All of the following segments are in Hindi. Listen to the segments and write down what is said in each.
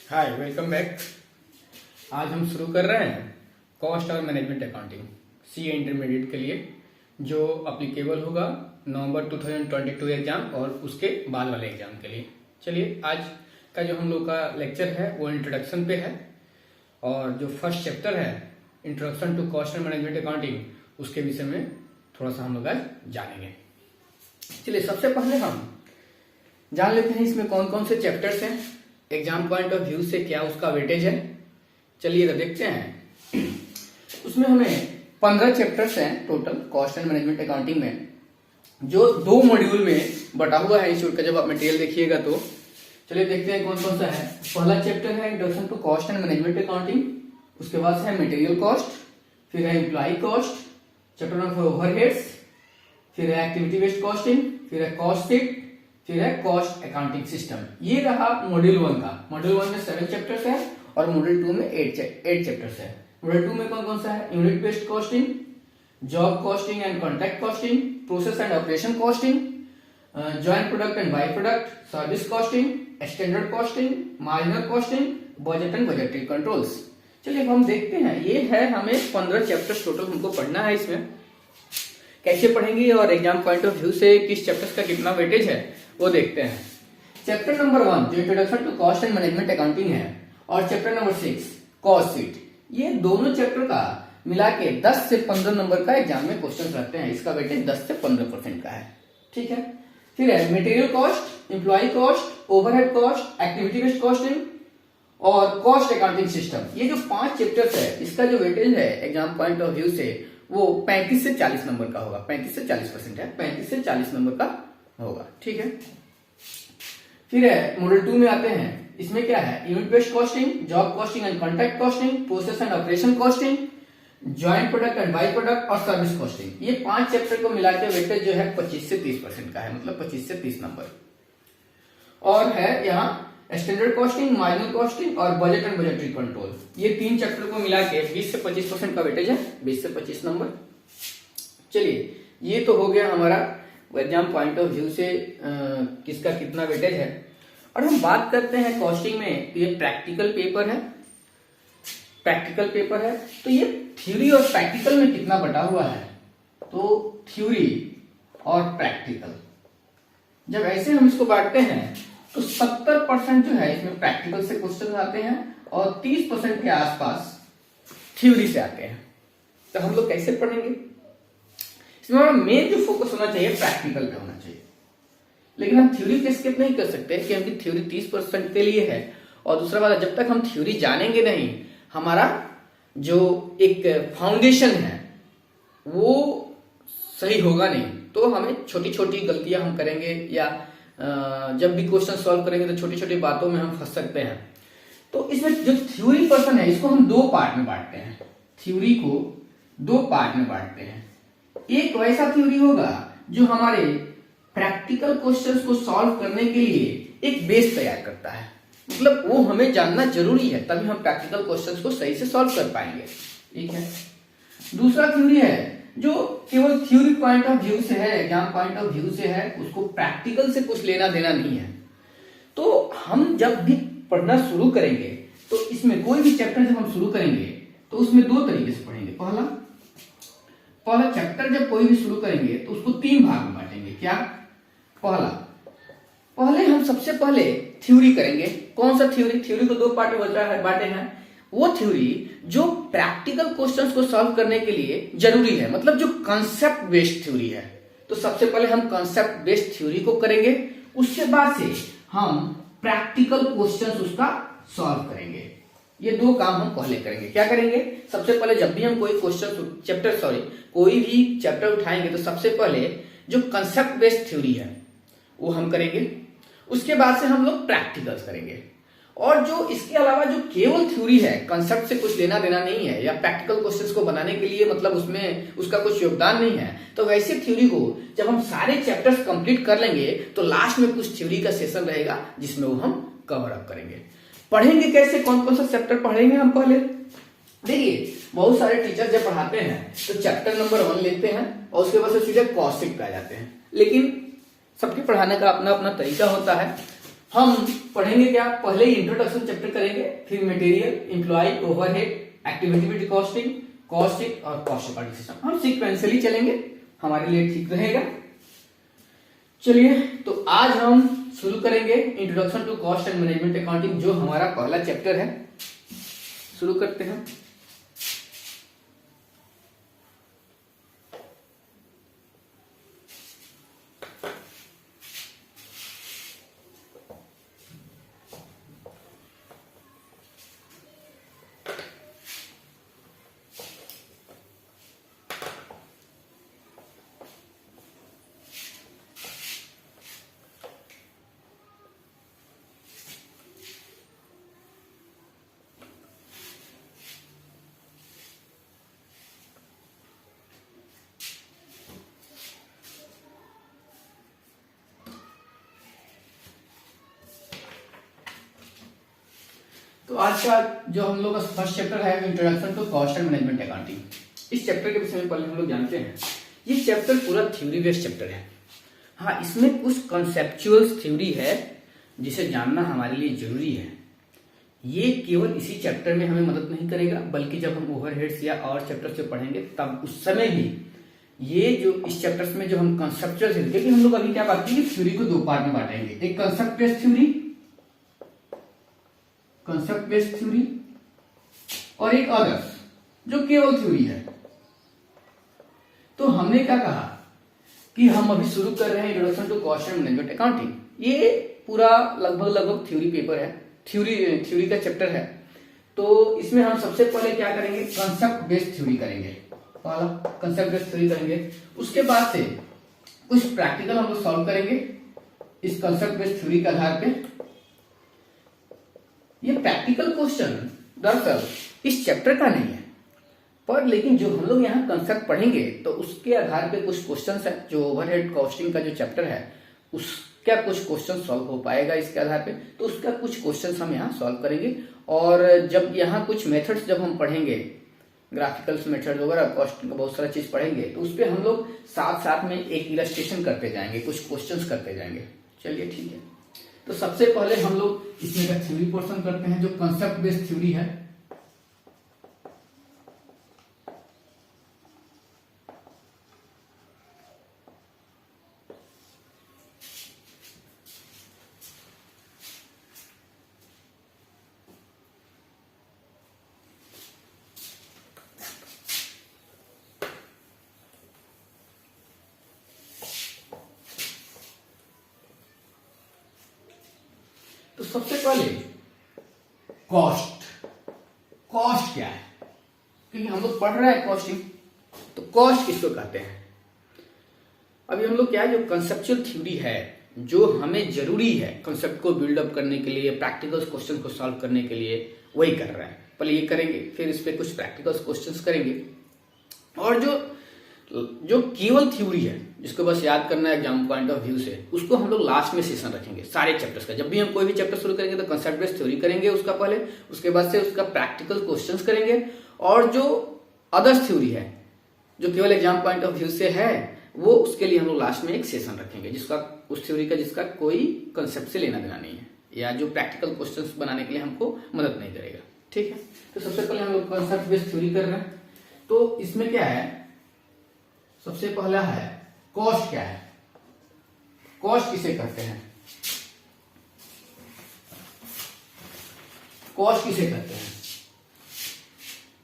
हाय, वेलकम बैक। आज हम शुरू कर रहे हैं कॉस्ट और मैनेजमेंट अकाउंटिंग सीए इंटरमीडिएट के लिए, जो अप्लीकेबल होगा नवंबर 2022 एग्जाम और उसके बाद वाले एग्जाम के लिए। चलिए, आज का जो हम लोग का लेक्चर है वो इंट्रोडक्शन पे है, और जो फर्स्ट चैप्टर है introduction to cost and management accounting, उसके विषय में थोड़ा सा हम लोग आज जानेंगे। चलिए, सबसे पहले हम जान लेते हैं इसमें कौन कौन से चैप्टर्स हैं, एग्जाम पॉइंट ऑफ व्यू से क्या उसका वेटेज है। चलिए तो देखते हैं। उसमें हमें 15 चैप्टर्स हैं total cost and management accounting में, जो 2 मॉड्यूल में बटा हुआ है इंस्टीट्यूट का। जब आप मटेरियल देखिएगा तो चलिए देखते हैं कौन कौन सा है। पहला चैप्टर है introduction to cost and management accounting, उसके बाद है मटेरियल कॉस्ट, फिर है employ cost, chapter number overheads, फिर है एक्टिविटी बेस्ड कॉस्टिंग, फिर है कॉस्ट शीट, फिर है कॉस्ट अकाउंटिंग सिस्टम। ये रहा मॉड्यूल 1 का। मॉड्यूल 1 में 7 चैप्टर्स है और मॉड्यूल 2 में 8 चैप्टर्स है। मॉड्यूल 2 में कौन कौन सा है? Unit based costing, job costing and contract costing, process and operation costing, joint product and by product, service costing, standard costing, marginal costing, budget and budgetary controls. चलिए अब हम देखते हैं। ये है, हमें 15 चैप्टर्स टोटल हमको पढ़ना है। इसमें कैसे पढ़ेंगे और एग्जाम पॉइंट ऑफ व्यू से किस चैप्टर्स का कितना वेटेज है वो देखते हैं। चैप्टर नंबर 1 जो introduction to cost and management accounting है, और चैप्टर नंबर 6 कॉस्ट शीट, ये दोनों चैप्टर का मिला के 10 से 15 नंबर का एग्जाम में क्वेश्चन रहते हैं। इसका वेटेज 10 से 15% का है। ठीक है। फिर है material cost, employ cost, overhead cost, activity based costing और कॉस्ट अकाउंटिंग सिस्टम। ये जो 5 चैप्टर्स है, इसका जो वेटेज है एग्जाम पॉइंट ऑफ व्यू से वो 35 से 40 नंबर का होगा। 35 से 40% है, 35 से 40 नंबर का होगा। ठीक है। फिर है मॉड्यूल 2 में आते हैं। इसमें क्या है? Unit based costing, job costing and contract costing, process and operation costing, joint product and by product और सर्विस कॉस्टिंग। ये 5 चैप्टर को मिलाकर वेटेज जो है 25 से 30% का है, मतलब 25 से 30 नंबर। और है यहाँ स्टैंडर्ड कॉस्टिंग, मार्जिनल कॉस्टिंग और बजट एंड बजटरी कंट्रोल। ये 3 चैप्टर को मिला के 20 से 25% का वेटेज है, 20 से 25 नंबर। चलिए, ये तो हो गया हमारा एग्जाम पॉइंट ऑफ व्यू से किसका कितना वेटेज है। और हम बात करते हैं कॉस्टिंग में, ये प्रैक्टिकल पेपर है। प्रैक्टिकल पेपर है तो ये थ्योरी और प्रैक्टिकल में कितना बटा हुआ है? तो थ्योरी और प्रैक्टिकल, जब ऐसे हम इसको बांटते हैं तो 70% जो है इसमें प्रैक्टिकल से क्वेश्चन आते हैं और 30% के आसपास थ्योरी से आते हैं। तो हम लोग कैसे पढ़ेंगे? इसमें हमारा मेन जो फोकस होना चाहिए प्रैक्टिकल पे होना चाहिए। लेकिन हम थ्योरी पे स्किप नहीं कर सकते कि हमकी थ्योरी 30% के लिए है, और दूसरा बात, जब तक हम थ्योरी जानेंगे नहीं, हमारा जो एक फाउंडेशन है वो सही होगा नहीं। तो हमें छोटी छोटी गलतियां हम करेंगे, या जब भी क्वेश्चन सॉल्व करेंगे तो छोटी छोटी बातों में हम फंस सकते हैं। तो इसमें जो थ्योरी पर्सन है, इसको हम 2 पार्ट में बांटते हैं। थ्योरी को 2 पार्ट में बांटते हैं। एक वैसा थ्योरी होगा जो हमारे प्रैक्टिकल क्वेश्चंस को सॉल्व करने के लिए एक बेस तैयार करता है, मतलब वो हमें जानना जरूरी है, तभी हम प्रैक्टिकल क्वेश्चंस को सही से सॉल्व कर पाएंगे। ठीक है। दूसरा थ्योरी है जो केवल थ्योरी पॉइंट ऑफ व्यू से है, एग्जाम पॉइंट ऑफ व्यू से है, उसको प्रैक्टिकल से कुछ लेना देना नहीं है। तो हम जब भी पढ़ना शुरू करेंगे तो इसमें कोई भी चैप्टर जब हम शुरू करेंगे तो उसमें 2 तरीके से पढ़ेंगे। पहला चैप्टर जब कोई भी शुरू करेंगे तो उसको 3 भाग में बांटेंगे। क्या? पहले हम सबसे पहले थ्योरी करेंगे। कौन सा थ्योरी? थ्योरी को 2 पार्ट में बांटे हैं। वो थ्योरी जो प्रैक्टिकल क्वेश्चंस को सॉल्व करने के लिए जरूरी है, मतलब जो कंसेप्ट बेस्ड थ्योरी है। तो सबसे पहले हम कंसेप्ट बेस्ड थ्योरी को करेंगे, उसके बाद से हम प्रैक्टिकल क्वेश्चंस उसका सॉल्व करेंगे। ये 2 काम हम पहले करेंगे। क्या करेंगे? सबसे पहले जब भी हम कोई कोई भी चैप्टर उठाएंगे तो सबसे पहले जो कंसेप्ट बेस्ड थ्योरी है वो हम करेंगे, उसके बाद से हम लोग प्रैक्टिकल्स करेंगे। और जो इसके अलावा जो केवल थ्योरी है, कंसेप्ट से कुछ लेना देना नहीं है, या प्रैक्टिकल क्वेश्चंस को बनाने के लिए मतलब उसमें उसका कुछ योगदान नहीं है, तो वैसे थ्योरी को जब हम सारे चैप्टर्स कंप्लीट कर लेंगे तो लास्ट में कुछ थ्योरी का सेशन रहेगा जिसमें वो हम कवर अप करेंगे। पढ़ेंगे कैसे? कौन कौन सा चैप्टर पढ़ेंगे हम? पहले देखिए, बहुत सारे टीचर जब पढ़ाते हैं तो चैप्टर नंबर 1 लेते हैं और उसके बाद से सीधे कॉस्ट शीट पे आ जाते हैं। लेकिन सबके पढ़ाने का अपना अपना तरीका होता है। हम पढ़ेंगे क्या, पहले इंट्रोडक्शन चैप्टर करेंगे, फिर material, employ, overhead, activity costing, costing और कॉस्ट अकाउंटिंग सिस्टम। हम सीक्वेंशियली चलेंगे, हमारे लिए ठीक रहेगा। चलिए तो आज हम शुरू करेंगे introduction to cost and management accounting, जो हमारा पहला चैप्टर है। शुरू करते हैं। तो आज का जो हम लोग का फर्स्ट चैप्टर है introduction to cost and management accounting. इस चैप्टर के विषय में पहले हम लोग जानते हैं, ये चैप्टर पूरा थ्योरी बेस्ड चैप्टर है। हाँ, इसमें कुछ कॉन्सेप्चुअल थ्योरी है जिसे जानना हमारे लिए जरूरी है। ये केवल इसी चैप्टर में हमें मदद नहीं करेगा, बल्कि जब हम ओवरहेड्स या और चैप्टर से पढ़ेंगे तब उस समय भी ये जो इस चैप्टर्स में जो हम कॉन्सेप्चुअल थ्योरी, क्योंकि हम लोग अभी क्या बात की, थ्योरी को दो पार्ट में बांटेंगे, एक concept based theory, concept based theory, और एक अदर्स जो केवल थ्योरी है। तो हमने क्या कहा कि हम अभी शुरू कर रहे हैं introduction to cost and management accounting. ये पूरा लगभग थ्योरी पेपर है, थ्योरी का चैप्टर है। तो इसमें हम सबसे पहले क्या करेंगे, कंसेप्ट बेस्ड थ्योरी करेंगे। पहला कंसेप्ट बेस्ड थ्योरी करेंगे, उसके बाद से कुछ प्रैक्टिकल हम लोग सॉल्व करेंगे इस कंसेप्ट बेस्ड थ्योरी के आधार पे। ये प्रैक्टिकल क्वेश्चन दरअसल इस चैप्टर का नहीं है, पर लेकिन जो हम लोग यहाँ कंसेप्ट पढ़ेंगे तो उसके आधार पे कुछ क्वेश्चंस है। जो ओवरहेड कॉस्टिंग का जो चैप्टर है उसका कुछ क्वेश्चन सॉल्व हो पाएगा इसके आधार पे, तो उसका कुछ क्वेश्चंस हम यहाँ सॉल्व करेंगे। और जब यहाँ कुछ मेथड्स जब हम पढ़ेंगे, ग्राफिकल्स मेथड वगैरह, कॉस्टिंग का बहुत सारा चीज पढ़ेंगे, तो उस पर हम लोग साथ साथ में एक इलस्ट्रेशन करते जाएंगे, कुछ क्वेश्चंस करते जाएंगे। चलिए ठीक है। तो सबसे पहले हम लोग इसमें का थ्योरी पोर्शन करते हैं, जो कंसेप्ट बेस्ड थ्योरी है। तो सबसे पहले कॉस्ट क्या है, क्योंकि हम लोग पढ़ रहे हैं कॉस्टिंग, तो कॉस्ट किसको कहते हैं। अभी हम लोग क्या है, जो कंसेप्चुअल थ्योरी है जो हमें जरूरी है कंसेप्ट को बिल्डअप करने के लिए, प्रैक्टिकल क्वेश्चन को सॉल्व करने के लिए, वही कर रहे हैं। पहले ये करेंगे, फिर इस पे कुछ प्रैक्टिकल क्वेश्चंस करेंगे, और जो केवल थ्योरी है जिसको बस याद करना है एग्जाम पॉइंट ऑफ व्यू से, उसको हम लोग लास्ट में सेशन रखेंगे सारे चैप्टर्स का। जब भी हम कोई भी चैप्टर शुरू करेंगे तो कंसेप्ट बेस्ड थ्योरी करेंगे उसका पहले, उसके बाद से उसका प्रैक्टिकल क्वेश्चंस करेंगे, और जो अदर्स थ्योरी है जो केवल एग्जाम पॉइंट ऑफ व्यू से है, वो उसके लिए हम लोग लास्ट में एक सेशन रखेंगे, जिसका उस थ्योरी का जिसका कोई कंसेप्ट से लेना देना नहीं है, या जो प्रैक्टिकल क्वेश्चंस बनाने के लिए हमको मदद नहीं करेगा। ठीक है। तो सबसे पहले हम लोग कंसेप्ट बेस्ड थ्योरी कर रहे हैं। तो इसमें क्या है, सबसे पहला है कॉस्ट क्या है, कॉस्ट किसे कहते हैं, कॉस्ट किसे कहते हैं।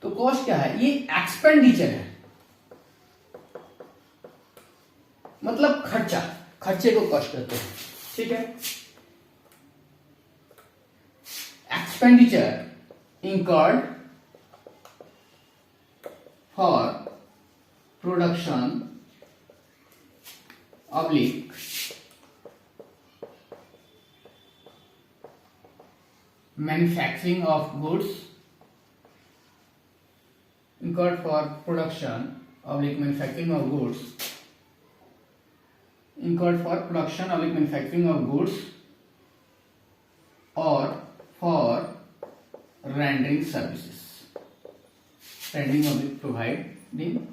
तो कॉस्ट क्या है, ये एक्सपेंडिचर है, मतलब खर्चा, खर्चे को कॉस्ट कहते हैं। ठीक है। Expenditure incurred for production oblique manufacturing of goods, incurred for production oblique manufacturing of goods, incurred for production oblique manufacturing of goods, or for rendering services, rendering oblique providing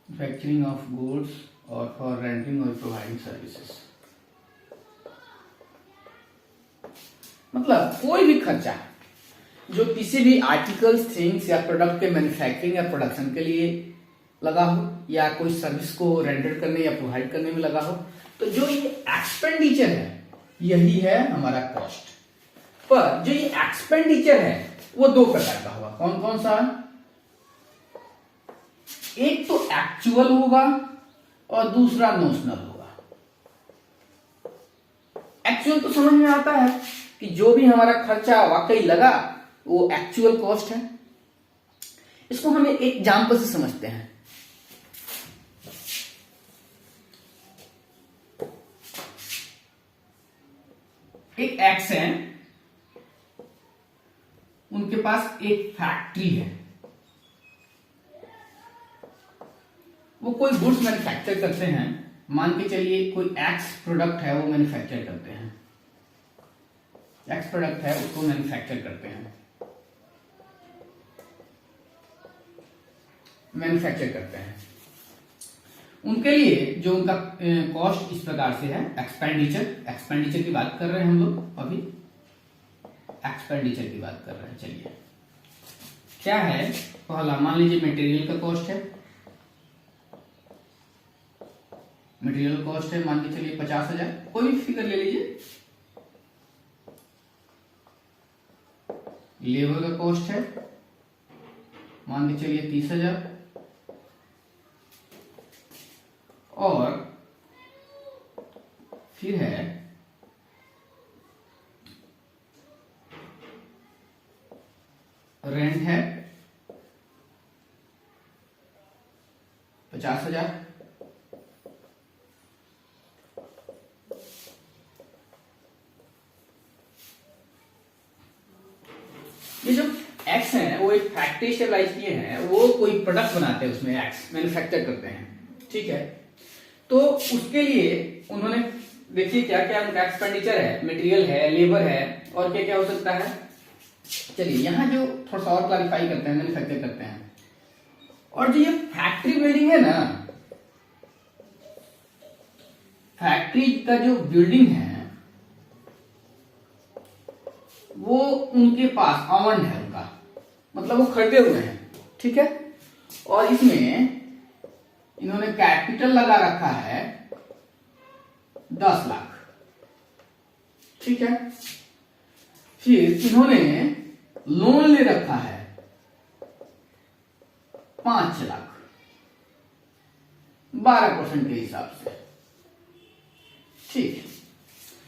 manufacturing of goods or for rendering or providing services। मतलब कोई भी खर्चा जो किसी भी आर्टिकल्स, थिंग्स या प्रोडक्ट के मैन्युफैक्चरिंग या प्रोडक्शन के लिए लगा हो या कोई सर्विस को रेंडर करने या प्रोवाइड करने में लगा हो, तो जो ये एक्सपेंडिचर है यही है हमारा कॉस्ट। पर जो ये एक्सपेंडिचर है वो दो प्रकार का होगा। कौन कौन सा? एक तो एक्चुअल होगा और दूसरा नोशनल होगा। एक्चुअल तो समझ में आता है कि जो भी हमारा खर्चा वाकई लगा वो एक्चुअल कॉस्ट है। इसको हम एक एग्जांपल से समझते हैं। एक एक्स है, उनके पास एक फैक्ट्री है, वो कोई गुड्स मैन्युफैक्चर करते हैं। मान के चलिए कोई एक्स प्रोडक्ट है वो मैन्युफैक्चर करते हैं, एक्स प्रोडक्ट है उसको मैन्युफैक्चर करते हैं, मैन्युफैक्चर करते हैं। उनके लिए जो उनका कॉस्ट इस प्रकार से है। एक्सपेंडिचर की बात कर रहे हैं हम लोग, अभी एक्सपेंडिचर की बात कर रहे हैं। चलिए क्या है, पहला मान लीजिए मटेरियल का कॉस्ट है। मटेरियल कॉस्ट है मान के चलिए 50,000, कोई भी फिगर ले लीजिए। लेबर का कॉस्ट है मान के चलिए 30,000 और फिर है रेंट है 50,000 ये जो एक्स है वो एक फैक्ट्री स्टेबलाइज किए हैं, वो कोई प्रोडक्ट बनाते हैं, उसमें एक्स मैन्युफैक्चर करते हैं, ठीक है। तो उसके लिए उन्होंने देखिए क्या क्या उनका एक्सपेंडिचर है, मटेरियल है, लेबर है और क्या क्या हो सकता है। चलिए यहां जो थोड़ा सा और क्लैरिफाई करते हैं, मैन्युफैक्चर करते हैं। और जो ये फैक्ट्री बिल्डिंग है ना, फैक्ट्री का जो बिल्डिंग है वो उनके पास ऑन है, उनका मतलब वो खरीदे हुए हैं, ठीक है। और इसमें इन्होंने कैपिटल लगा रखा है 10 लाख, ठीक है। फिर इन्होंने लोन ले रखा है 5 लाख 12% के हिसाब से, ठीक।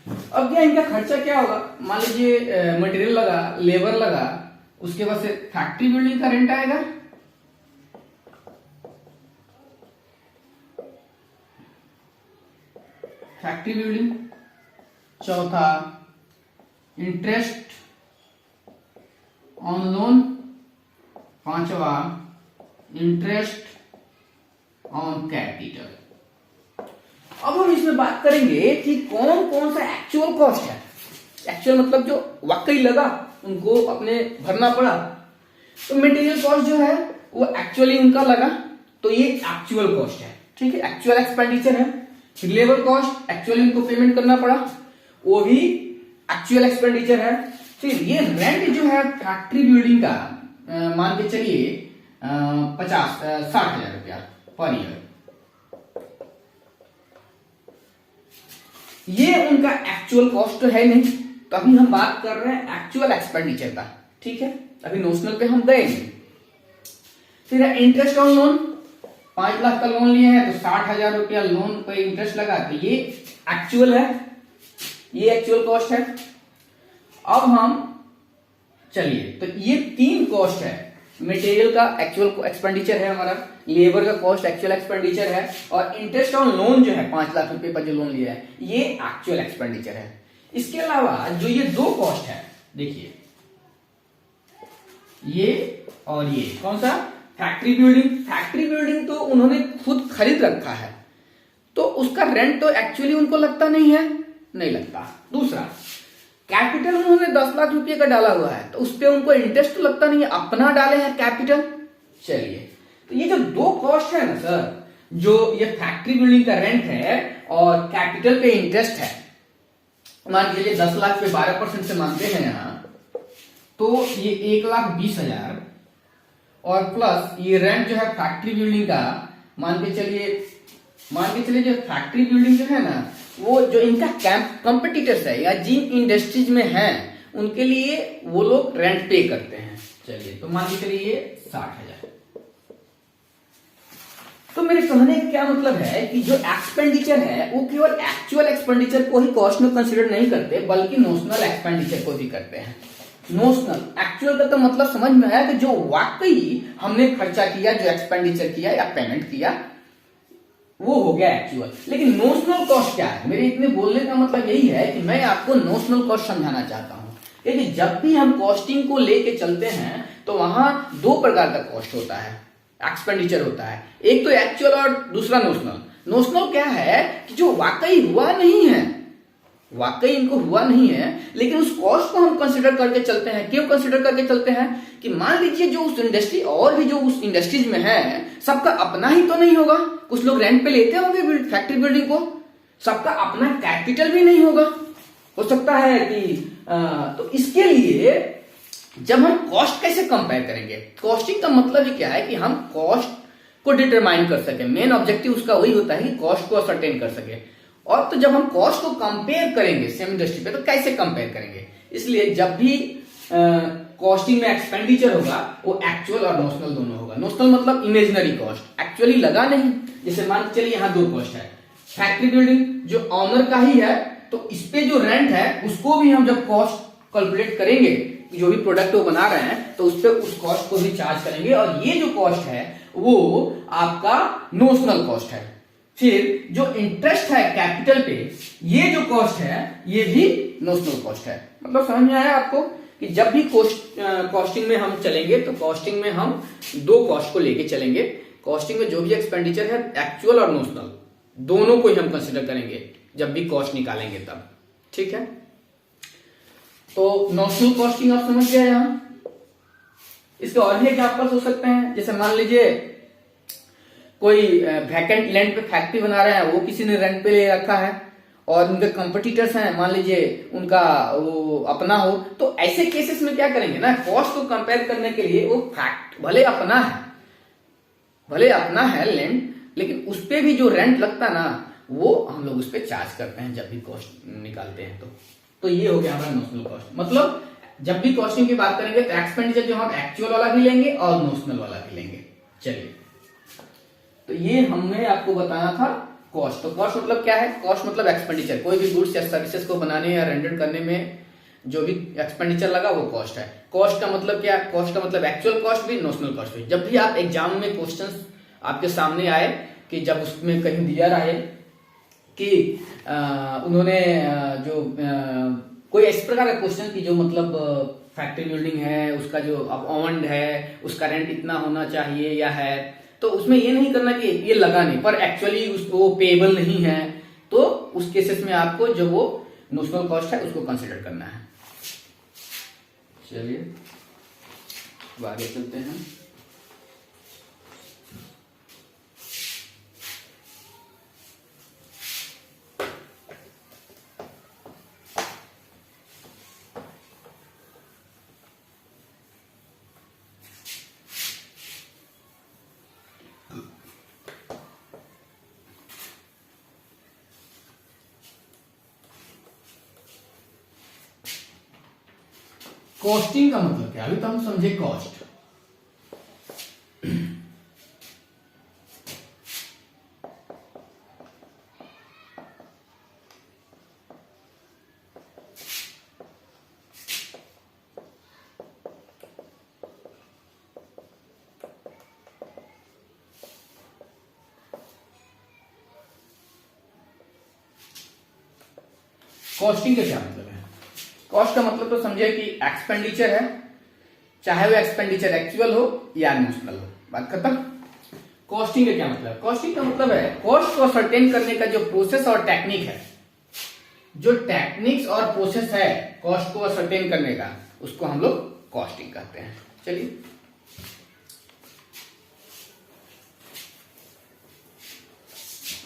अब क्या इनका खर्चा क्या होगा? मान लीजिए मटेरियल लगा, लेबर लगा, उसके बाद से फैक्ट्री बिल्डिंग का रेंट आएगा, फैक्ट्री बिल्डिंग। चौथा इंटरेस्ट ऑन लोन। पांचवा इंटरेस्ट ऑन कैपिटल। अब हम इसमें बात करेंगे कि कौन कौन सा एक्चुअल कॉस्ट है। एक्चुअल मतलब जो वाकई लगा, उनको अपने भरना पड़ा। तो मटेरियल कॉस्ट जो है वो एक्चुअली उनका लगा, तो ये एक्चुअल कॉस्ट है, ठीक है, एक्चुअल एक्सपेंडिचर है। फिर लेबर कॉस्ट एक्चुअली उनको पेमेंट करना पड़ा, वो भी एक्चुअल एक्सपेंडिचर है। फिर ये रेंट जो है फैक्ट्री बिल्डिंग का, मान के चलिए 60,000 रुपया पर ईयर, ये उनका एक्चुअल कॉस्ट तो है नहीं। तो अभी हम बात कर रहे हैं एक्चुअल एक्सपेंडिचर का, ठीक है। अभी नोशनल पे हम गए नहीं। फिर इंटरेस्ट ऑन लोन, 5 लाख का लोन लिए हैं तो 60,000 रुपया लोन पे इंटरेस्ट लगा, तो ये एक्चुअल है, ये एक्चुअल कॉस्ट है। अब हम चलिए, तो ये 3 कॉस्ट है। मटेरियल का एक्चुअल एक्सपेंडिचर है हमारा, लेबर का कॉस्ट एक्चुअल एक्सपेंडिचर है, और इंटरेस्ट ऑन लोन जो है 5 लाख रुपए पर जो लोन लिया है ये एक्चुअल एक्सपेंडिचर है। इसके अलावा जो ये 2 कॉस्ट है, देखिए ये और ये कौन सा, फैक्ट्री बिल्डिंग। फैक्ट्री बिल्डिंग तो उन्होंने खुद खरीद रखा है, तो उसका रेंट तो एक्चुअली उनको लगता नहीं है, नहीं लगता। दूसरा कैपिटल उन्होंने 10 लाख रुपए का डाला हुआ है, तो उस पर उनको इंटरेस्ट तो लगता नहीं है, अपना डाले हैं कैपिटल। चलिए, तो ये जो 2 कॉस्ट है ना सर, जो ये फैक्ट्री बिल्डिंग का रेंट है और कैपिटल पे इंटरेस्ट है, मान के चलिए 10 लाख पे 12% से मानते हैं यहाँ, तो ये 1,20,000 और प्लस ये रेंट जो है फैक्ट्री बिल्डिंग का, मान के चलिए जो फैक्ट्री बिल्डिंग जो है ना, वो जो इनका कंपटीटर्स है या जिन इंडस्ट्रीज में है उनके लिए वो लोग रेंट पे करते हैं। चलिए तो मान के चलिए ये 60,000। तो मेरे कहने का क्या मतलब है कि जो एक्सपेंडिचर है वो केवल एक्चुअल एक्सपेंडिचर को ही कॉस्ट में कंसीडर नहीं करते, बल्कि नोशनल एक्सपेंडिचर को भी करते हैं। नोशनल, एक्चुअल का तो मतलब समझ में आया कि जो वाकई हमने खर्चा किया, जो एक्सपेंडिचर किया या पेमेंट किया, वो हो गया एक्चुअल। लेकिन नोशनल कॉस्ट क्या है? मेरे इतने बोलने का मतलब यही है कि मैं आपको नोशनल कॉस्ट समझाना चाहता हूं। क्योंकि जब भी हम कॉस्टिंग को लेके चलते हैं तो वहां दो प्रकार का कॉस्ट होता है, एक्सपेंडिचर होता है। एक तो एक्चुअल और दूसरा नोशनल। नोशनल क्या है कि जो वाकई हुआ नहीं है, वाकई इनको हुआ नहीं है, लेकिन उस कॉस्ट को हम कंसिडर करके चलते हैं। क्यों कंसिडर करके चलते हैं कि मान लीजिए जो उस इंडस्ट्री और भी जो उस इंडस्ट्रीज में है, सबका अपना ही तो नहीं होगा। कुछ लोग रेंट पे लेते होंगे फैक्ट्री बिल्डिंग को, सबका अपना कैपिटल भी नहीं होगा, हो सकता है कि तो इसके लिए जब हम कॉस्ट कैसे कंपेयर करेंगे? कॉस्टिंग का मतलब ही क्या है कि हम कॉस्ट को डिटरमाइन कर सके। मेन ऑब्जेक्टिव उसका वही होता है कि कॉस्ट को असरटेन कर सके। और तो जब हम कॉस्ट को कंपेयर करेंगे सेम इंडस्ट्री पे, तो कैसे कंपेयर करेंगे? इसलिए जब भी कॉस्टिंग में एक्सपेंडिचर होगा वो एक्चुअल और नोशनल दोनों होगा। नोशनल मतलब इमेजिनरी कॉस्ट, एक्चुअली लगा नहीं। जैसे मान के चलिए यहाँ दो कॉस्ट है, फैक्ट्री बिल्डिंग जो ऑनर का ही है, तो इस पे जो रेंट है उसको भी हम जब कॉस्ट कैलकुलेट करेंगे, जो भी प्रोडक्ट वो बना रहे हैं, तो उस पे उस कॉस्ट को भी चार्ज करेंगे। और ये जो कॉस्ट है वो आपका नोशनल कॉस्ट है। फिर जो इंटरेस्ट है कैपिटल पे, ये जो कॉस्ट है ये भी नोशनल कॉस्ट है। मतलब समझ में आया आपको कि जब भी कॉस्टिंग में हम चलेंगे तो कॉस्टिंग में हम दो कॉस्ट को लेके चलेंगे। कॉस्टिंग में जो भी एक्सपेंडिचर है एक्चुअल और नोशनल दोनों को ही हम कंसिडर करेंगे जब भी कॉस्ट निकालेंगे तब। ठीक है, तो नोशनल कॉस्टिंग आप समझ गए। यहां इसके और भी एग्जांपल हो सकते हैं। जैसे मान लीजिए कोई वैकेंट लैंड पे फैक्ट्री बना रहे हैं, वो किसी ने रेंट पे ले रखा है और उनके कंपटीटर्स हैं, मान लीजिए उनका वो अपना हो, तो ऐसे केसेस में क्या करेंगे ना, कॉस्ट को कंपेयर करने के लिए वो फैक्ट भले अपना है लैंड, लेकिन उस पे भी जो रेंट लगता ना वो हम लोग उस पे चार्ज करते हैं जब भी कॉस्ट निकालते हैं। तो ये हो गया हमारा नोशनल कॉस्ट। मतलब जब भी कॉस्टिंग की बात करेंगे तो एक्सपेंडिचर जो हम एक्चुअल वाला भी लेंगे और नोशनल वाला भी लेंगे। चलिए, तो ये हमने आपको बताया था कॉस्ट। तो कॉस्ट मतलब क्या है? कॉस्ट मतलब एक्सपेंडिचर, कोई भी गुड्स या सर्विसेज को बनाने या रेंडर करने में जो भी एक्सपेंडिचर लगा वो कॉस्ट है। कॉस्ट का मतलब क्या? कॉस्ट का मतलब एक्चुअल कॉस्ट भी, नोशनल कॉस्ट भी। जब भी आप एग्जाम में क्वेश्चंस आपके सामने आए कि जब उसमें कहीं दिया रहे कि उन्होंने जो कोई इस प्रकार का क्वेश्चन की जो मतलब फैक्ट्री बिल्डिंग है उसका जो अब ओन्ड है उसका रेंट इतना होना चाहिए या है, तो उसमें ये नहीं करना कि ये लगा नहीं पर एक्चुअली उसको पेएबल नहीं है, तो उस केसेस में आपको जो वो नोशनल कॉस्ट है उसको कंसिडर करना है। चलिए अब आगे चलते हैं। कॉस्टिंग का मतलब क्या? अभी तो हम समझे कॉस्ट। कॉस्टिंग का क्या मतलब है? कॉस्ट का मतलब तो समझे कि एक्सपेंडिचर है, चाहे वो एक्सपेंडिचर एक्चुअल हो या नोशनल हो, बात खत्म। कॉस्टिंग का क्या मतलब? कॉस्टिंग का मतलब है कॉस्ट को असरटेन करने का जो प्रोसेस और टेक्निक है, जो टेक्निक्स और प्रोसेस है कॉस्ट को असरटेन करने का, उसको हम लोग कॉस्टिंग कहते हैं। चलिए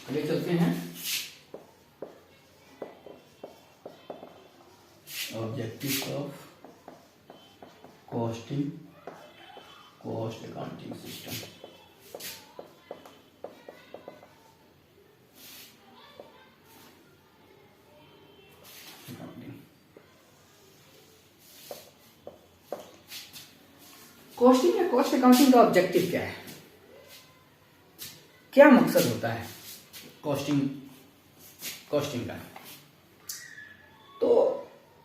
आगे चलते हैं। Objectives of costing cost accounting system. Costing या कॉस्ट अकाउंटिंग का ऑब्जेक्टिव क्या है, क्या मकसद होता है कॉस्टिंग का। तो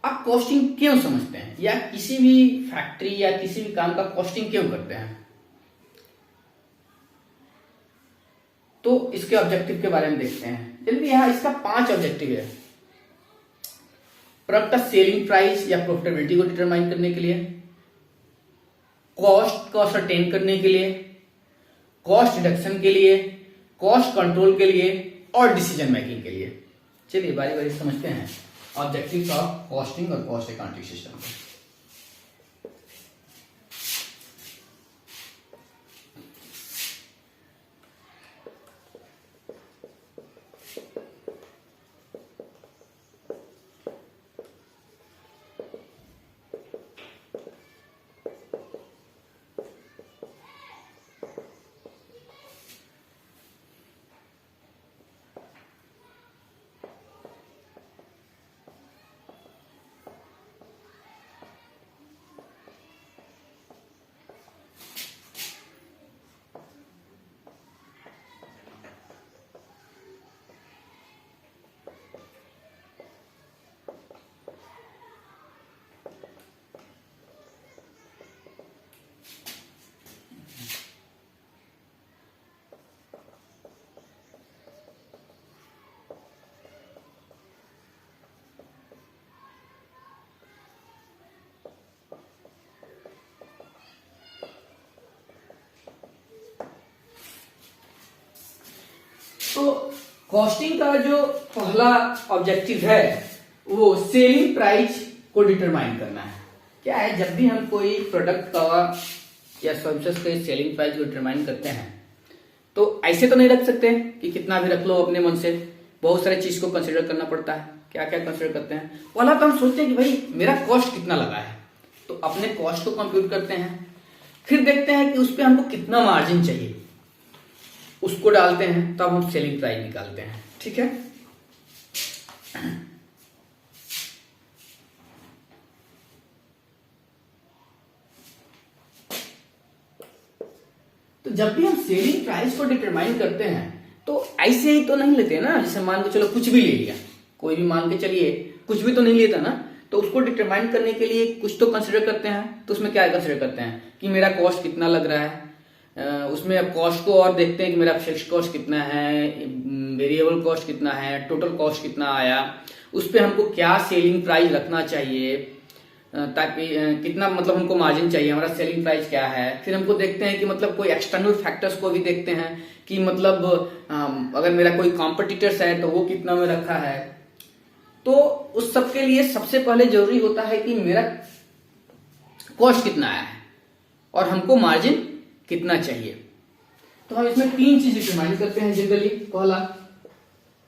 आप कॉस्टिंग क्यों समझते हैं, या किसी भी फैक्ट्री या किसी भी काम का कॉस्टिंग क्यों करते हैं, तो इसके ऑब्जेक्टिव के बारे में देखते हैं। जल्दी, यहां इसका 5 ऑब्जेक्टिव है। प्रोडक्ट का सेलिंग प्राइस या प्रॉफिटेबिलिटी को डिटरमाइन करने के लिए, कॉस्ट को असरटेन करने के लिए, कॉस्ट रिडक्शन के लिए, कॉस्ट कंट्रोल के लिए और डिसीजन मेकिंग के लिए। चलिए बारी बारी समझते हैं ऑब्जेक्टिव्स ऑफ कॉस्टिंग और कॉस्ट अकाउंटिंग सिस्टम। तो कॉस्टिंग का जो पहला ऑब्जेक्टिव है वो सेलिंग प्राइस को डिटरमाइन करना है। क्या है, जब भी हम कोई प्रोडक्ट का या सर्विसेज के सेलिंग प्राइस को डिटरमाइन करते हैं तो ऐसे तो नहीं रख सकते कि कितना भी रख लो अपने मन से। बहुत सारे चीज को कंसिडर करना पड़ता है। क्या क्या कंसिडर करते हैं, पहला तो हम सोचते हैं कि भाई मेरा कॉस्ट कितना लगा है, तो अपने कॉस्ट को कंप्यूट करते हैं। फिर देखते हैं कि उस पर हमको कितना मार्जिन चाहिए, उसको डालते हैं, तब हम सेलिंग प्राइस निकालते हैं। ठीक है, तो जब भी हम सेलिंग प्राइस को डिटरमाइन करते हैं तो ऐसे ही तो नहीं लेते ना। जैसे मान के चलो कुछ भी ले लिया, कोई भी मान के चलिए कुछ भी तो नहीं लेता ना, तो उसको डिटरमाइन करने के लिए कुछ तो कंसिडर करते हैं। तो उसमें क्या कंसिडर करते हैं कि मेरा कॉस्ट कितना लग रहा है, उसमें कॉस्ट को और देखते हैं कि मेरा फिक्स कॉस्ट कितना है, वेरिएबल कॉस्ट कितना है, टोटल कॉस्ट कितना आया, उस पर हमको क्या सेलिंग प्राइस रखना चाहिए, ताकि कितना मतलब हमको मार्जिन चाहिए, हमारा सेलिंग प्राइस क्या है। फिर हमको देखते हैं कि मतलब कोई एक्सटर्नल फैक्टर्स को भी देखते हैं कि मतलब अगर मेरा कोई कॉम्पिटिटर्स है तो वो कितना में रखा है। तो उस सब के लिए सबसे पहले जरूरी होता है कि मेरा कॉस्ट कितना आया है और हमको मार्जिन कितना चाहिए। तो हम इसमें 3 चीज डिटरमाइन करते हैं जनरली। पहला,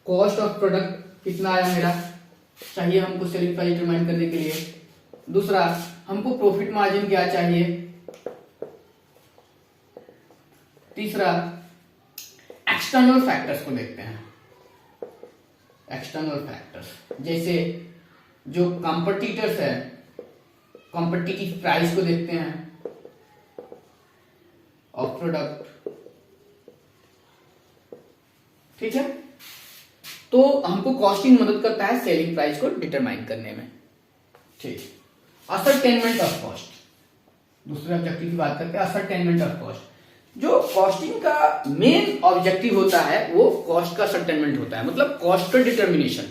कॉस्ट ऑफ प्रोडक्ट कितना आया मेरा, चाहिए हमको सेलिंग प्राइस डिटरमाइन करने के लिए। दूसरा, हमको प्रॉफिट मार्जिन क्या चाहिए। तीसरा, एक्सटर्नल फैक्टर्स को देखते हैं। एक्सटर्नल फैक्टर्स जैसे जो कॉम्पिटिटर्स है, कॉम्पिटिटिव प्राइस को देखते हैं ऑफ प्रोडक्ट। ठीक है, तो हमको कॉस्टिंग मदद करता है सेलिंग प्राइस को डिटरमाइन करने में। ठीक, असरटेनमेंट ऑफ कॉस्ट, दूसरे ऑब्जेक्टिव की बात करते हैं। असरटेनमेंट ऑफ कॉस्ट, जो कॉस्टिंग का मेन ऑब्जेक्टिव होता है वो कॉस्ट का असरटेनमेंट होता है, मतलब कॉस्ट का डिटर्मिनेशन।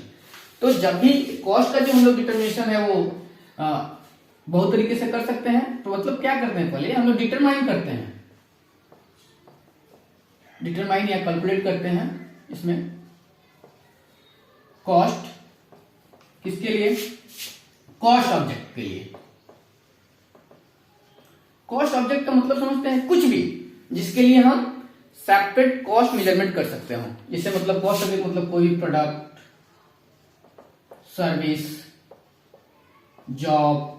तो जब भी कॉस्ट का जो हम लोग डिटर्मिनेशन है वो बहुत तरीके से कर सकते हैं। तो मतलब क्या करते हैं, पहले हम लोग डिटरमाइन करते हैं, डिटरमाइन या कैलकुलेट करते हैं इसमें कॉस्ट, किसके लिए, कॉस्ट ऑब्जेक्ट के लिए। कॉस्ट ऑब्जेक्ट का मतलब समझते हैं कुछ भी जिसके लिए हम सेपरेट कॉस्ट मेजरमेंट कर सकते हो। जैसे मतलब कॉस्ट ऑब्जेक्ट मतलब कोई product, service, job,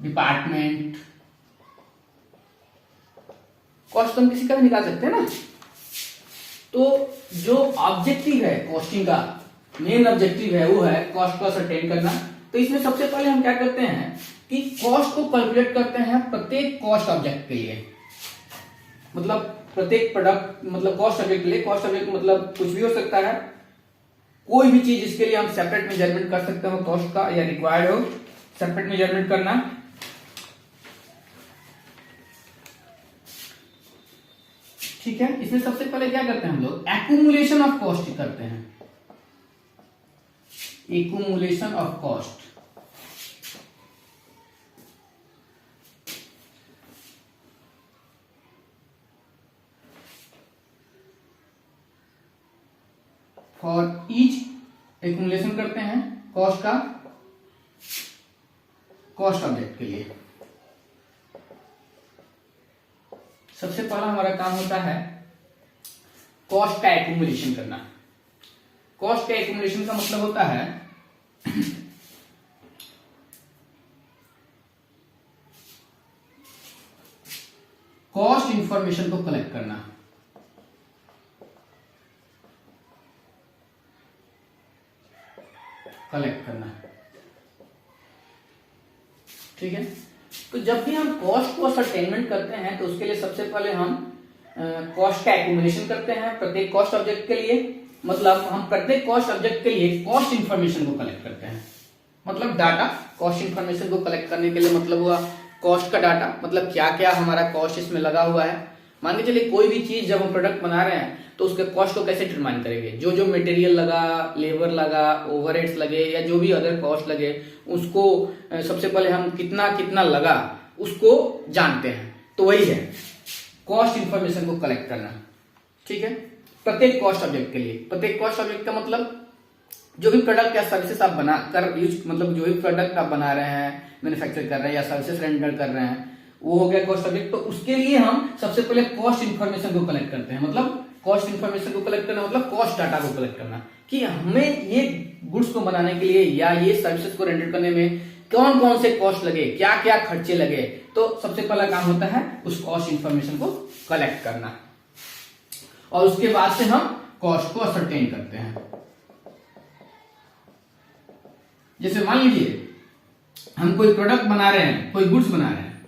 department, cost हम किसी का भी निकाल सकते हैं ना। तो जो ऑब्जेक्टिव है कॉस्टिंग का, मेन ऑब्जेक्टिव है वो है कॉस्ट को असरटेन करना। तो इसमें सबसे पहले हम क्या करते हैं कि कॉस्ट को कैलकुलेट करते हैं प्रत्येक कॉस्ट ऑब्जेक्ट के लिए, मतलब प्रत्येक प्रोडक्ट, मतलब कॉस्ट ऑब्जेक्ट के लिए। कॉस्ट ऑब्जेक्ट मतलब कुछ भी हो सकता है, कोई भी चीज जिसके लिए हम सेपरेट मेजरमेंट कर सकते हो कॉस्ट का, या रिक्वायर्ड हो सेपरेट मेजरमेंट करना। ठीक है, इसमें सबसे पहले क्या करते हैं हम लोग, एक्यूमुलेशन ऑफ कॉस्ट करते हैं। Accumulation of cost, for each, accumulation करते हैं कॉस्ट का, कॉस्ट ऑब्जेक्ट के लिए। सबसे पहला हमारा काम होता है कॉस्ट का एक्यूमुलेशन करना। कॉस्ट का एक्यूमुलेशन का मतलब होता है कॉस्ट इंफॉर्मेशन को कलेक्ट करना। ठीक है, तो जब भी हम कॉस्ट को असरटेनमेंट करते हैं तो उसके लिए सबसे पहले हम कॉस्ट का एक्यूमुलेशन करते हैं प्रत्येक कॉस्ट ऑब्जेक्ट के लिए। मतलब हम प्रत्येक कॉस्ट ऑब्जेक्ट के लिए कॉस्ट इंफॉर्मेशन को कलेक्ट करते हैं, मतलब डाटा। कॉस्ट इंफॉर्मेशन को कलेक्ट करने के लिए मतलब हुआ कॉस्ट का डाटा, मतलब क्या क्या हमारा कॉस्ट इसमें लगा हुआ है। मान के चलिए कोई भी चीज जब हम प्रोडक्ट बना रहे हैं तो उसके कॉस्ट को कैसे डिटरमाइन करेंगे, जो जो मटेरियल लगा, लेबर लगा, ओवरहेड्स लगे या जो भी अदर कॉस्ट लगे, उसको सबसे पहले हम कितना कितना लगा उसको जानते हैं। तो वही है कॉस्ट इंफॉर्मेशन को कलेक्ट करना। ठीक है, प्रत्येक कॉस्ट ऑब्जेक्ट के लिए। प्रत्येक कॉस्ट ऑब्जेक्ट का मतलब जो भी प्रोडक्ट या सर्विसेज आप बना कर यूज, मतलब जो भी प्रोडक्ट आप बना रहे हैं, मैन्युफैक्चर कर रहे हैं या सर्विसेज रेंडर कर रहे हैं, वो हो गया कॉस्ट ऑब्जेक्ट। तो उसके लिए हम सबसे पहले कॉस्ट इंफॉर्मेशन को कलेक्ट करते हैं। मतलब कॉस्ट इंफॉर्मेशन को कलेक्ट करना मतलब कॉस्ट डाटा को कलेक्ट करना, कि हमें ये गुड्स को बनाने के लिए या ये सर्विसेज को रेंडर करने में कौन कौन से कॉस्ट लगे, क्या क्या खर्चे लगे। तो सबसे पहला काम होता है उस कॉस्ट इंफॉर्मेशन को कलेक्ट करना, और उसके बाद से हम कॉस्ट को असरटेन करते हैं। जैसे मान लीजिए हम कोई प्रोडक्ट बना रहे हैं, कोई गुड्स बना रहे हैं,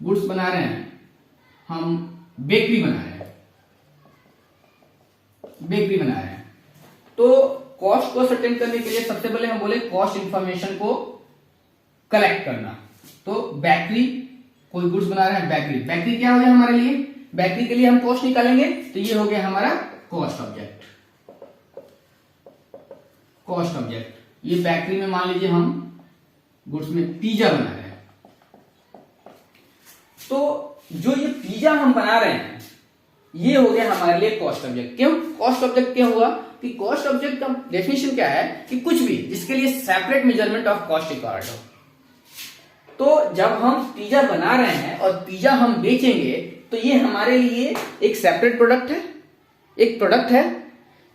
गुड्स बना रहे हैं, हम बेकरी बना रहे हैं, बेकरी बना रहे हैं। तो कॉस्ट को असरटेन करने के लिए सबसे पहले हम बोले कॉस्ट इंफॉर्मेशन को कलेक्ट करना। तो बेकरी, कोई गुड्स बना रहे हैं बेकरी, बेकरी क्या हो गया हमारे लिए, बेकरी के लिए हम कॉस्ट निकालेंगे, तो ये हो गया हमारा कॉस्ट ऑब्जेक्ट। कॉस्ट ऑब्जेक्ट, ये बेकरी में मान लीजिए हम गुड्स में पिज्जा बना रहे हैं, तो जो ये पिज्जा हम बना रहे हैं ये हो गया हमारे लिए कॉस्ट ऑब्जेक्ट। क्यों कॉस्ट ऑब्जेक्ट क्या हुआ कि कॉस्ट ऑब्जेक्ट का डेफिनेशन क्या है कि कुछ भी जिसके लिए separate measurement of cost required हो। तो जब हम पिज्जा बना रहे हैं और पिज्जा हम बेचेंगे तो ये हमारे लिए एक सेपरेट प्रोडक्ट है, एक प्रोडक्ट है।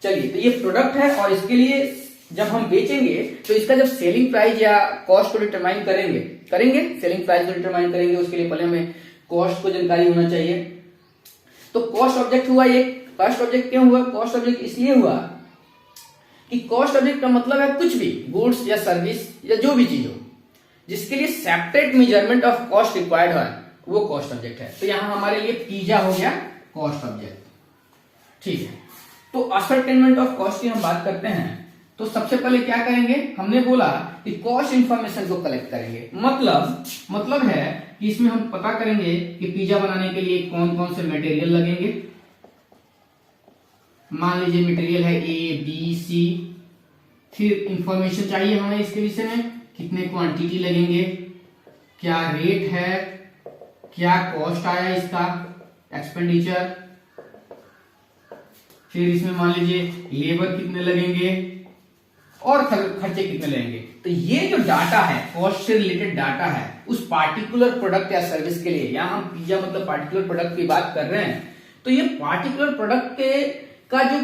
चलिए, तो ये प्रोडक्ट है और इसके लिए जब हम बेचेंगे तो इसका जब सेलिंग प्राइस या कॉस्ट को डिटरमाइन करेंगे सेलिंग प्राइस को डिटरमाइन करेंगे, उसके लिए पहले हमें कॉस्ट को जानकारी होना चाहिए। तो कॉस्ट ऑब्जेक्ट हुआ एक। कॉस्ट ऑब्जेक्ट क्यों हुआ, कॉस्ट ऑब्जेक्ट इसलिए हुआ कि कॉस्ट ऑब्जेक्ट का मतलब है कुछ भी गुड्स या सर्विस या जो भी चीज हो जिसके लिए separate measurement of cost required है, वो कॉस्ट ऑब्जेक्ट है। तो यहां हमारे लिए पिज्जा हो गया कॉस्ट ऑब्जेक्ट। ठीक है, तो असरटेनमेंट ऑफ कॉस्ट की हम बात करते हैं तो सबसे पहले क्या करेंगे, हमने बोला कि कॉस्ट इंफॉर्मेशन को कलेक्ट करेंगे। मतलब है कि इसमें हम पता करेंगे कि पिज्जा बनाने के लिए कौन कौन से मटेरियल लगेंगे। मान लीजिए मटेरियल है ए बी सी, फिर इंफॉर्मेशन चाहिए हमें इसके विषय में, कितने क्वांटिटी लगेंगे, क्या रेट है, क्या कॉस्ट आया इसका एक्सपेंडिचर, फिर इसमें मान लीजिए लेबर कितने लगेंगे और खर्चे कितने लगेंगे। तो ये जो डाटा है, कॉस्ट से रिलेटेड डाटा है उस पार्टिकुलर प्रोडक्ट या सर्विस के लिए, यहां हम पिज्जा मतलब पार्टिकुलर प्रोडक्ट की बात कर रहे हैं, तो ये पार्टिकुलर प्रोडक्ट के का जो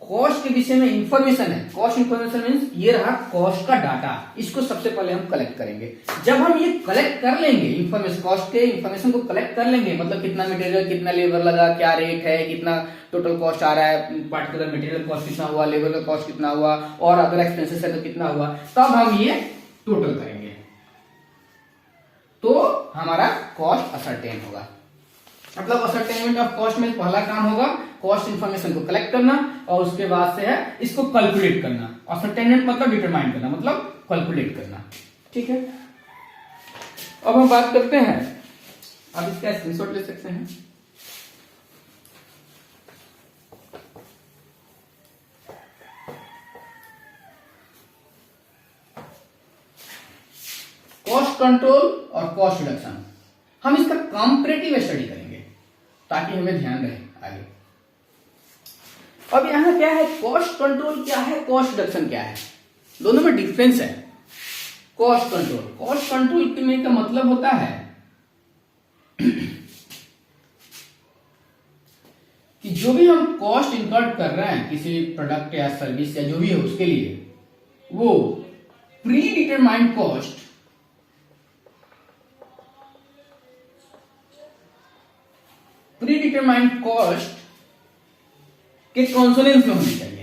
कॉस्ट के विषय में इंफॉर्मेशन है। कॉस्ट इंफॉर्मेशन मीन्स ये रहा कॉस्ट का डाटा, इसको सबसे पहले हम कलेक्ट करेंगे। जब हम ये कलेक्ट कर लेंगे इंफॉर्मेशन, कॉस्ट के इंफॉर्मेशन को कलेक्ट कर लेंगे, मतलब कितना मटेरियल, कितना लेबर लगा, क्या रेट है, कितना टोटल कॉस्ट आ रहा है, पार्टिकुलर मटेरियल कॉस्ट कितना हुआ, लेबर का कॉस्ट कितना हुआ, और अदर एक्सपेंसेस है तो कितना हुआ, तब हम ये टोटल करेंगे तो हमारा कॉस्ट असरटेन होगा। मतलब असरटेनमेंट ऑफ कॉस्ट में पहला काम होगा कॉस्ट इंफॉर्मेशन को कलेक्ट करना, और उसके बाद से है इसको कैलकुलेट करना। असरटेनमेंट मतलब डिटरमाइन करना, मतलब कैलकुलेट करना। ठीक है, अब हम बात करते हैं, आप इसका स्क्रीनशॉट ले सकते हैं। कॉस्ट कंट्रोल और कॉस्ट रिडक्शन, हम इसका कंपैरेटिव स्टडी करेंगे ताकि हमें ध्यान रहे आगे। अब यहां क्या है, कॉस्ट कंट्रोल क्या है, कॉस्ट रिडक्शन क्या है, दोनों में डिफरेंस है। कॉस्ट कंट्रोल में का मतलब होता है कि जो भी हम कॉस्ट इंकर्ड कर रहे हैं किसी प्रोडक्ट या सर्विस या जो भी है उसके लिए, वो प्री डिटरमाइंड कॉस्ट के कॉन्सोनेंस में होनी चाहिए।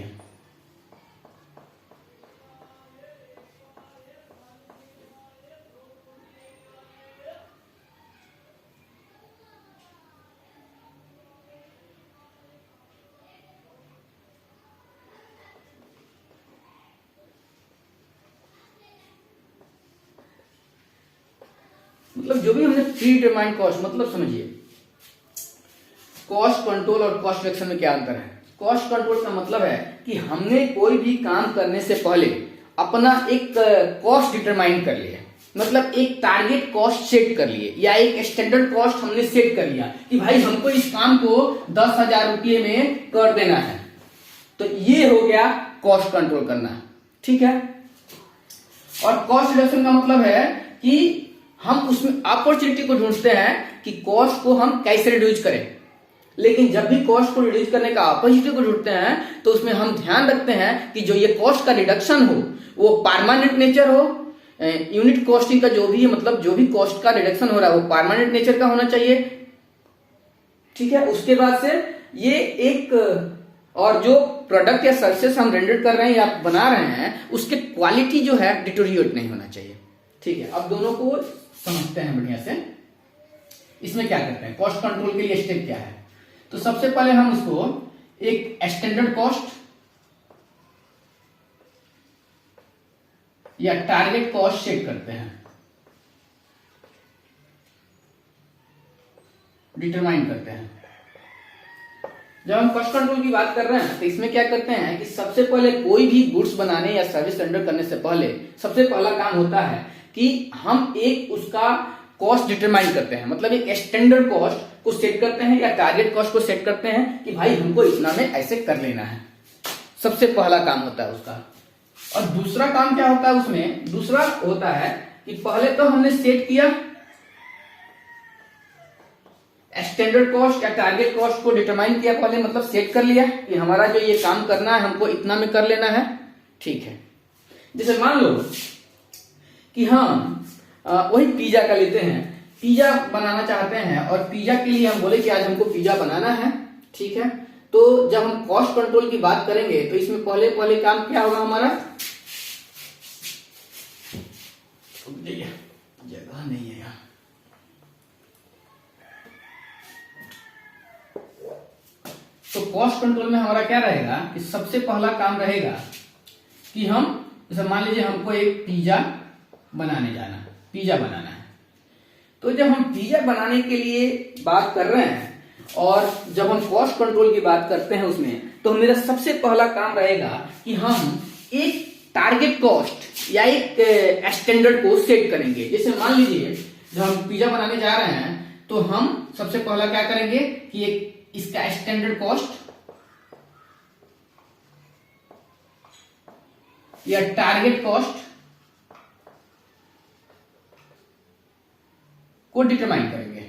मतलब जो भी हमने प्री डिटरमाइंड कॉस्ट, मतलब समझिए कॉस्ट कंट्रोल और कॉस्ट रिडक्शन में क्या अंतर है। कॉस्ट कंट्रोल का मतलब है कि हमने कोई भी काम करने से पहले अपना एक कॉस्ट डिटरमाइन कर लिया, मतलब एक टारगेट कॉस्ट सेट कर लिए, या एक स्टैंडर्ड कॉस्ट हमने सेट कर लिया कि भाई हमको इस काम को 10,000 रुपये में कर देना है। तो ये हो गया कॉस्ट कंट्रोल करना। ठीक है, और कॉस्ट रिडक्शन का मतलब है कि हम उसमें अपॉर्चुनिटी को ढूंढते हैं कि कॉस्ट को हम कैसे रिड्यूस करें। लेकिन जब भी कॉस्ट को रिड्यूस करने का अपॉर्चुनिटी को ढूंढते हैं तो उसमें हम ध्यान रखते हैं कि जो ये कॉस्ट का रिडक्शन हो वो परमानेंट नेचर हो। यूनिट कॉस्टिंग का जो भी है, मतलब जो भी कॉस्ट का रिडक्शन हो रहा है वो परमानेंट नेचर का होना चाहिए। ठीक है, उसके बाद से ये एक, और जो प्रोडक्ट या सर्विसेज हम रेंडर कर रहे हैं या बना रहे हैं उसके क्वालिटी जो है डिटोरिएट नहीं होना चाहिए। ठीक है, अब दोनों को समझते हैं बढ़िया से। इसमें क्या करते हैं, कॉस्ट कंट्रोल के लिए स्टेप क्या है। तो सबसे पहले हम उसको एक स्टैंडर्ड कॉस्ट या टारगेट कॉस्ट सेट करते हैं, डिटरमाइन करते हैं। जब हम कॉस्ट कंट्रोल की बात कर रहे हैं तो इसमें क्या करते हैं कि सबसे पहले कोई भी गुड्स बनाने या सर्विस रेंडर करने से पहले सबसे पहला काम होता है कि हम एक उसका कॉस्ट डिटरमाइन करते हैं, मतलब एक स्टैंडर्ड कॉस्ट को सेट करते हैं या टारगेट कॉस्ट को सेट करते हैं कि भाई हमको इतना में ऐसे कर लेना है। सबसे पहला काम होता है उसका। और दूसरा काम क्या होता है उसमें, दूसरा होता है कि पहले तो हमने सेट किया स्टैंडर्ड कॉस्ट या टारगेट कॉस्ट को डिटरमाइन किया पहले, मतलब सेट कर लिया कि हमारा जो ये काम करना है हमको इतना में कर लेना है। ठीक है, जैसे मान लो कि हम वही पिज्जा का लेते हैं, पिज्जा बनाना चाहते हैं और पिज्जा के लिए हम बोले कि आज हमको पिज्जा बनाना है। ठीक है, तो जब हम कॉस्ट कंट्रोल की बात करेंगे तो इसमें पहले पहले काम क्या होगा हमारा, जगह नहीं है यहाँ, तो कॉस्ट कंट्रोल में हमारा क्या रहेगा कि सबसे पहला काम रहेगा कि हम, जैसे मान लीजिए हमको एक पिज्जा बनाने जाना, पिज्जा बनाना है। तो जब हम पिज्जा बनाने के लिए बात कर रहे हैं और जब हम कॉस्ट कंट्रोल की बात करते हैं उसमें, तो मेरा सबसे पहला काम रहेगा कि हम एक टारगेट कॉस्ट या एक स्टैंडर्ड को सेट करेंगे। जैसे मान लीजिए जब हम पिज्जा बनाने जा रहे हैं तो हम सबसे पहला क्या करेंगे कि एक इसका स्टैंडर्ड कॉस्ट या टारगेट कॉस्ट को डिटरमाइन करेंगे।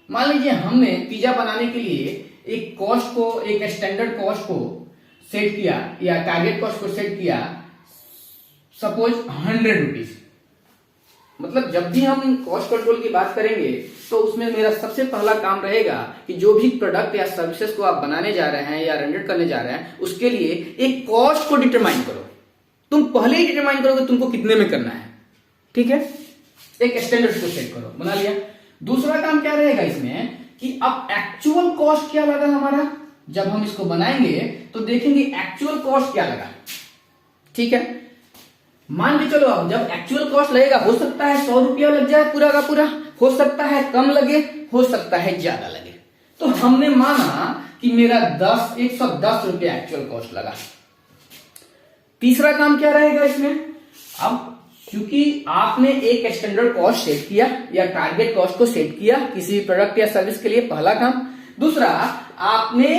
मान लीजिए हमने पिज्जा बनाने के लिए एक कॉस्ट को, एक स्टैंडर्ड कॉस्ट को सेट किया या टारगेट कॉस्ट को सेट किया सपोज 100 रुपीज। मतलब जब भी हम कॉस्ट कंट्रोल की बात करेंगे तो उसमें मेरा सबसे पहला काम रहेगा कि जो भी प्रोडक्ट या सर्विसेज को आप बनाने जा रहे हैं या रेंडर करने जा रहे हैं उसके लिए एक कॉस्ट को डिटरमाइन करो। तुम पहले ही डिटरमाइन करो कि तुमको कितने में करना है, ठीक है। एक स्टैंडर्ड को सेट करो, बना लिया। दूसरा काम क्या रहेगा इसमें कि अब एक्चुअल कॉस्ट क्या लगा हमारा, जब हम इसको बनाएंगे तो देखेंगे एक्चुअल कॉस्ट क्या लगा, ठीक है। मान के चलो अब जब एक्चुअल कॉस्ट लगेगा, हो सकता है 100 रुपया लग जाए पूरा का पूरा, हो सकता है कम लगे, हो सकता है ज्यादा लगे। तो हमने माना कि मेरा 110 रुपया एक्चुअल कॉस्ट लगा। तीसरा काम क्या रहेगा इसमें, अब क्योंकि आपने एक स्टैंडर्ड कॉस्ट सेट किया या टारगेट कॉस्ट को सेट किया किसी प्रोडक्ट या सर्विस के लिए, पहला काम। दूसरा, आपने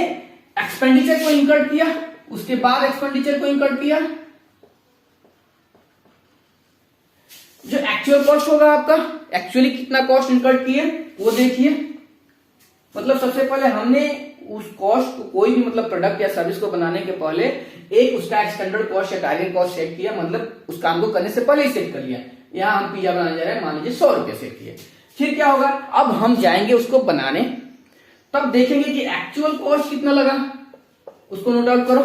एक्सपेंडिचर को इंकर्ड किया, उसके बाद एक्सपेंडिचर को इंकर्ड किया। जो एक्चुअल कॉस्ट होगा आपका, एक्चुअली कितना कॉस्ट इंकर्ड किए वो देखिए। मतलब सबसे पहले हमने उस कॉस्ट को, कोई भी मतलब प्रोडक्ट या सर्विस को बनाने के पहले एक उसका स्टैंडर्ड कॉस्ट या टारगेट कॉस्ट सेट किया, मतलब उस काम को करने से पहले ही सेट कर लिया। यहां हम पिज्जा बनाने जा रहे हैं, मान लीजिए 100 रुपये सेट किए। फिर क्या होगा, अब हम जाएंगे उसको बनाने, तब देखेंगे कि एक्चुअल कॉस्ट कितना लगा, उसको नोट आउट करो,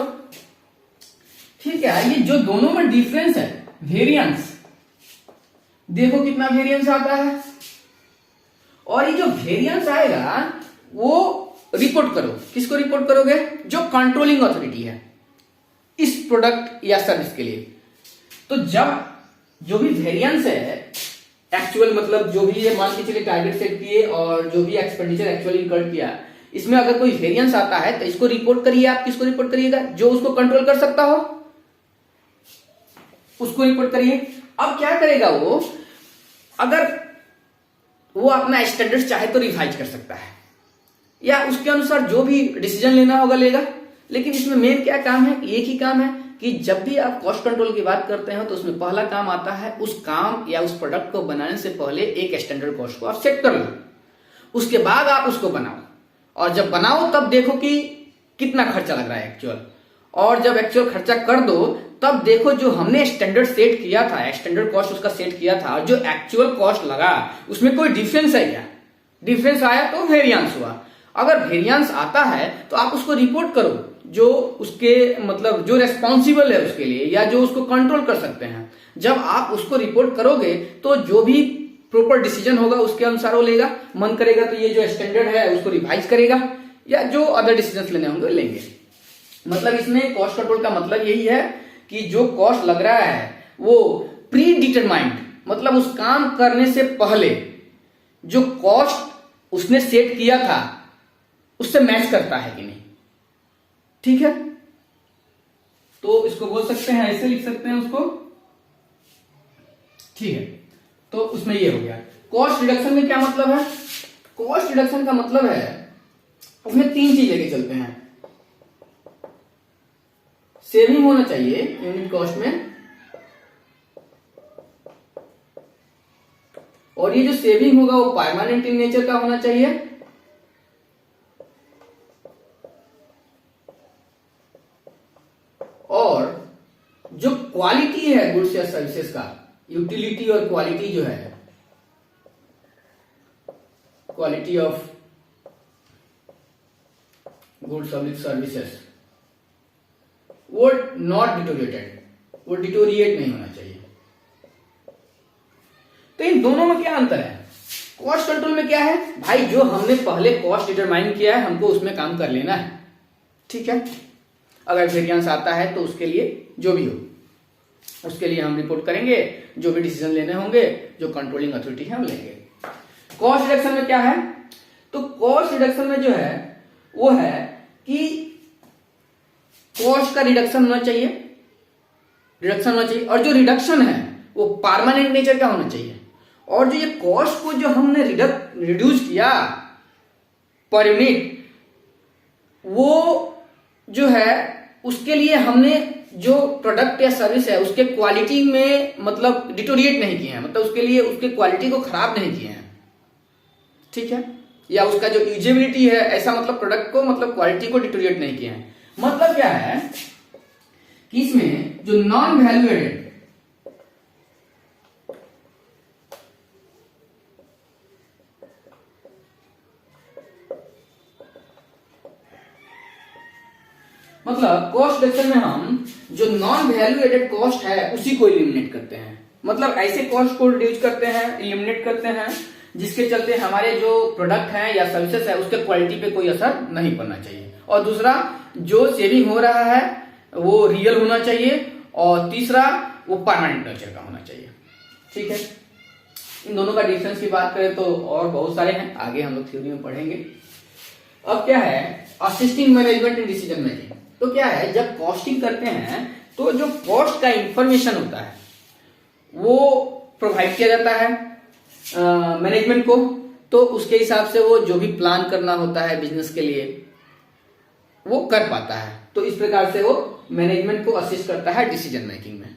ठीक है। ये जो दोनों में डिफरेंस है, वेरिएंस, देखो कितना वेरिएंस आता है। और ये जो वेरिएंस आएगा वो रिपोर्ट करो। किसको रिपोर्ट करोगे, जो कंट्रोलिंग अथॉरिटी है इस प्रोडक्ट या सर्विस के लिए। तो जब जो भी वेरिएंस है एक्चुअल, मतलब जो भी ये मान के चलिए टारगेट सेट किए और जो भी एक्सपेंडिचर एक्चुअली इंकर्ड किया, इसमें अगर कोई वेरिएंस आता है तो इसको रिपोर्ट करिए। आप किसको रिपोर्ट करिएगा, जो उसको कंट्रोल कर सकता हो उसको रिपोर्ट करिए। अब क्या करेगा वो, अगर वो अपना स्टैंडर्ड चाहे तो रिवाइज कर सकता है या उसके अनुसार जो भी डिसीजन लेना होगा लेगा। लेकिन इसमें मेन क्या काम है, एक ही काम है कि जब भी आप कॉस्ट कंट्रोल की बात करते हैं तो उसमें पहला काम आता है उस काम या उस प्रोडक्ट को बनाने से पहले एक स्टैंडर्ड कॉस्ट को आप सेट कर लो, उसके बाद आप उसको बनाओ। और जब बनाओ तब देखो कि कितना खर्चा लग रहा है एक्चुअल, और जब एक्चुअल खर्चा कर दो तब देखो जो हमने स्टैंडर्ड सेट किया था, स्टैंडर्ड कॉस्ट उसका सेट किया था, और जो एक्चुअल कॉस्ट लगा उसमें कोई डिफरेंस है क्या। डिफरेंस आया तो वेरिएंस हुआ। अगर वेरिएंस आता है तो आप उसको रिपोर्ट करो, जो उसके मतलब जो रेस्पॉन्सिबल है उसके लिए या जो उसको कंट्रोल कर सकते हैं। जब आप उसको रिपोर्ट करोगे तो जो भी प्रॉपर डिसीजन होगा उसके अनुसार वो लेगा। मन करेगा तो ये जो स्टैंडर्ड है उसको रिवाइज करेगा या जो अदर डिसीजन लेने होंगे लेंगे। मतलब इसमें कॉस्ट कंट्रोल का मतलब यही है कि जो कॉस्ट लग रहा है वो प्री डिटरमाइंड, मतलब उस काम करने से पहले जो कॉस्ट उसने सेट किया था उससे मैच करता है कि नहीं, ठीक है। तो इसको बोल सकते हैं, ऐसे लिख सकते हैं उसको, ठीक है। तो उसमें ये हो गया। कॉस्ट रिडक्शन में क्या मतलब है, कॉस्ट रिडक्शन का मतलब है उसमें 3 चीज लेके चलते हैं। सेविंग होना चाहिए यूनिट कॉस्ट में, और ये जो सेविंग होगा वो परमानेंट इन नेचर का होना चाहिए, और जो क्वालिटी है गुड्स या सर्विसेज का, यूटिलिटी और क्वालिटी जो है, क्वालिटी ऑफ गुड्स और सर्विसेज, वो नॉट डिटोरिएटेड, वो डिटोरिएट नहीं होना चाहिए। तो इन दोनों में क्या अंतर है, कॉस्ट कंट्रोल में क्या है भाई, जो हमने पहले कॉस्ट डिटरमाइन किया है हमको उसमें काम कर लेना है, ठीक है। अगर वेरिएंस आता है तो उसके लिए जो भी हो उसके लिए हम रिपोर्ट करेंगे, जो भी डिसीजन लेने होंगे जो कंट्रोलिंग अथॉरिटी है वो लेंगे। कॉस्ट रिडक्शन में क्या है, तो कॉस्ट रिडक्शन में जो है वो है कि कॉस्ट का रिडक्शन होना चाहिए, और जो रिडक्शन है वो परमानेंट नेचर का होना चाहिए। और जो ये कॉस्ट को जो हमने रिड्यूस किया पर यूनिट, वो जो है उसके लिए हमने जो प्रोडक्ट या सर्विस है उसके क्वालिटी में मतलब डिटोरिएट नहीं किए हैं, मतलब उसके लिए उसके क्वालिटी को खराब नहीं किए हैं, ठीक है। या उसका जो यूजेबिलिटी है, ऐसा मतलब प्रोडक्ट को मतलब क्वालिटी को डिटोरिएट नहीं किया है। मतलब क्या है कि इसमें जो नॉन वैल्यू एडेड मतलब कॉस्ट रिडक्शन में हम जो नॉन वैल्यू एडेड कॉस्ट है उसी को इलिमिनेट करते हैं। मतलब ऐसे कॉस्ट को रिड्यूस करते हैं, इलिमिनेट करते हैं जिसके चलते हमारे जो प्रोडक्ट है या सर्विसेज है उसके क्वालिटी पे कोई असर नहीं पड़ना चाहिए। और दूसरा, जो सेविंग हो रहा है वो रियल होना चाहिए, और तीसरा वो परमानेंट नेचर का होना चाहिए। ठीक है, इन दोनों का डिफरेंस की बात करें तो और बहुत सारे हैं, आगे हम लोग थ्योरी में पढ़ेंगे। अब क्या है assisting management in decision making. तो क्या है, जब कॉस्टिंग करते हैं तो जो कॉस्ट का इंफॉर्मेशन होता है वो प्रोवाइड किया जाता है मैनेजमेंट को, तो उसके हिसाब से वो जो भी प्लान करना होता है बिजनेस के लिए वो कर पाता है। तो इस प्रकार से वो मैनेजमेंट को असिस्ट करता है डिसीजन मेकिंग में।